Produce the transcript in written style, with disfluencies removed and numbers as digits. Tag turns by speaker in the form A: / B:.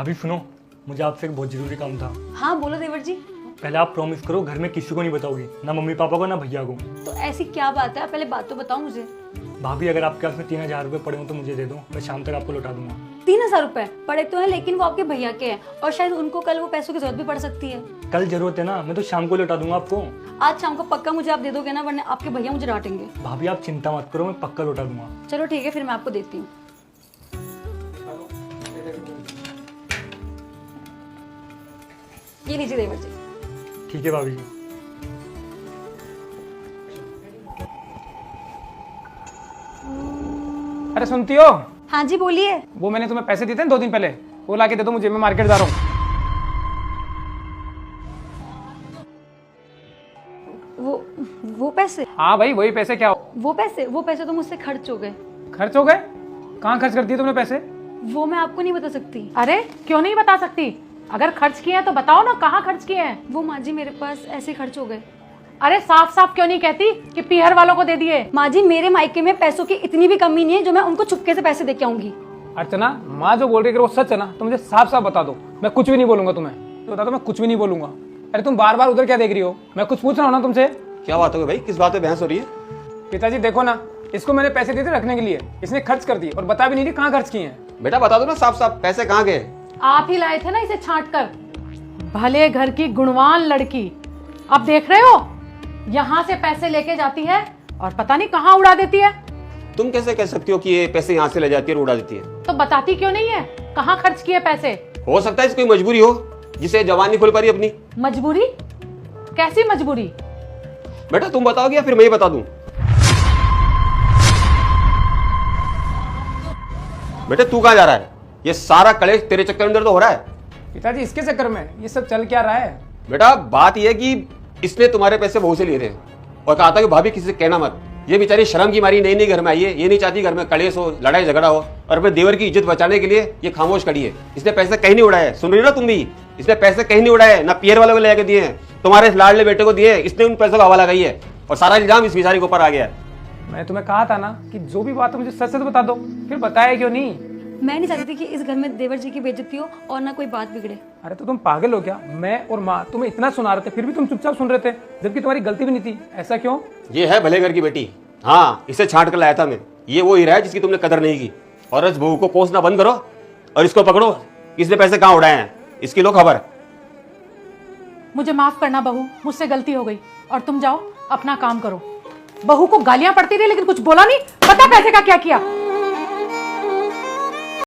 A: भाभी सुनो, मुझे आपसे एक बहुत जरूरी काम था।
B: हाँ बोलो देवर जी।
A: पहले आप प्रॉमिस करो घर में किसी को नहीं बताओगी, ना मम्मी पापा को ना भैया को।
B: तो ऐसी क्या बात है, आप पहले बात तो बताओ मुझे।
A: भाभी अगर आपके पास में 3,000 रुपये पड़े हो तो मुझे दे दो, मैं शाम तक आपको लौटा दूंगा।
B: 3,000 रुपए पड़े तो हैं, लेकिन वो आपके भैया के हैं और शायद उनको कल वो पैसों की जरूरत भी पड़ सकती है।
A: कल जरूरत है ना, मैं तो शाम को लौटा दूंगा आपको।
B: आज शाम को पक्का मुझे आप दे दोगे ना, वरना आपके भैया मुझे डांटेंगे।
A: भाभी आप चिंता मत करो, मैं पक्का लौटा दूंगा।
B: चलो ठीक है, फिर मैं आपको देती हूँ। ये लीजिए देवर जी।
A: ठीक है भाभी जी।
C: अरे सुनती हो,
B: हाँ जी बोलिए।
C: वो मैंने तुम्हें पैसे दिए थे ना 2 दिन पहले, वो लाके दे दो मुझे, मैं मार्केट जा रहा हूँ।
B: वो पैसे?
C: हाँ भाई वही पैसे। क्या
B: वो पैसे तो मुझसे खर्च हो गए।
C: खर्च हो गए? कहाँ खर्च कर दिए तुमने पैसे?
B: वो मैं आपको नहीं बता सकती।
D: अरे क्यों नहीं बता सकती? अगर खर्च किए हैं तो बताओ ना, कहाँ खर्च किए हैं?
B: वो माँ जी मेरे पास ऐसे खर्च हो गए।
D: अरे साफ साफ क्यों नहीं कहती कि पीहर वालों को दे दिए?
B: माँ जी मेरे मायके में पैसों की इतनी भी कमी नहीं है जो मैं उनको चुपके से पैसे दे के आऊंगी।
C: अर्चना, माँ जो बोल रही है अगर वो सच है ना तो मुझे साफ साफ बता दो, मैं कुछ भी नहीं बोलूंगा तुम्हें। तो बता दो, मैं कुछ भी नहीं बोलूंगा। अरे तुम बार बार उधर क्या देख रही हो? मैं कुछ पूछ रहा हूँ ना तुमसे।
E: क्या बात हो गई भाई, किस बात पे बहस हो रही है?
C: पिताजी देखो ना, इसको मैंने पैसे दिए थे रखने के लिए, इसने खर्च कर दिए और बता भी नहीं रही कहाँ खर्च किए हैं।
E: बेटा बता दो ना साफ साफ, पैसे कहाँ गए?
D: आप ही लाए थे ना इसे छांट कर। भले घर की गुणवान लड़की, अब देख रहे हो यहाँ से पैसे लेके जाती है और पता नहीं कहाँ उड़ा देती है।
E: तुम कैसे कह सकती हो कि ये पैसे यहाँ से ले जाती है और उड़ा देती है?
D: तो बताती क्यों नहीं है कहाँ खर्च किए पैसे?
E: हो सकता है इसकी मजबूरी हो जिसे जवान नहीं खोल पा रही अपनी।
D: मजबूरी? कैसी मजबूरी?
E: बेटा तुम बताओगे या फिर मैं ही बता दूं? बेटा तू कहाँ जा रहा है? ये सारा कलेश तेरे चक्कर अंदर तो हो रहा है।
C: पिताजी इसके चक्कर में ये सब चल क्या रहा है?
E: बेटा बात यह है कि इसने तुम्हारे पैसे बहू से लिए थे और कहा था कि भाभी किसी से कहना मत। ये बेचारी शर्म की मारी नई नई घर में आई है, ये नहीं चाहती घर में कलेश हो, लड़ाई झगड़ा हो, और अपने देवर की इज्जत बचाने के लिए ये खामोश खड़ी है। इसने पैसे कहीं नहीं उड़ाए, सुन रही हो ना तुम भी? इसने पैसे कहीं नहीं उड़ाए, ना पियर वालों को लेके दिए हैं, तुम्हारे इस लाडले बेटे को दिए, इसने उन पैसों को हवाला गई है और सारा इल्जाम इस बेचारी के ऊपर आ गया है।
C: मैं तुम्हें कहा था ना कि जो भी बात है मुझे सच सच बता दो, फिर बताया क्यों नहीं?
B: मैं नहीं चाहती थी कि इस घर में देवर जी की बेइज्जती हो और ना कोई बात बिगड़े।
C: अरे तो तुम पागल हो क्या? मैं और माँ तुम्हें इतना सुना रहे थे फिर भी तुम चुपचाप सुन रहे थे, जबकि तुम्हारी गलती भी नहीं थी। ऐसा क्यों?
E: ये है भले घर की बेटी, हाँ इसे छांट कर लाया था मैं। ये वो हीरा है जिसकी तुमने कदर नहीं की। और इस बहू को कोसना बंद करो और इसको पकड़ो, इसने पैसे कहाँ उड़ाए हैं इसकी लो खबर।
D: मुझे माफ करना बहू, मुझसे गलती हो गई और तुम जाओ अपना काम करो। बहू को गालियां पड़ती रही लेकिन कुछ बोला नहीं। पता पैसे का क्या किया?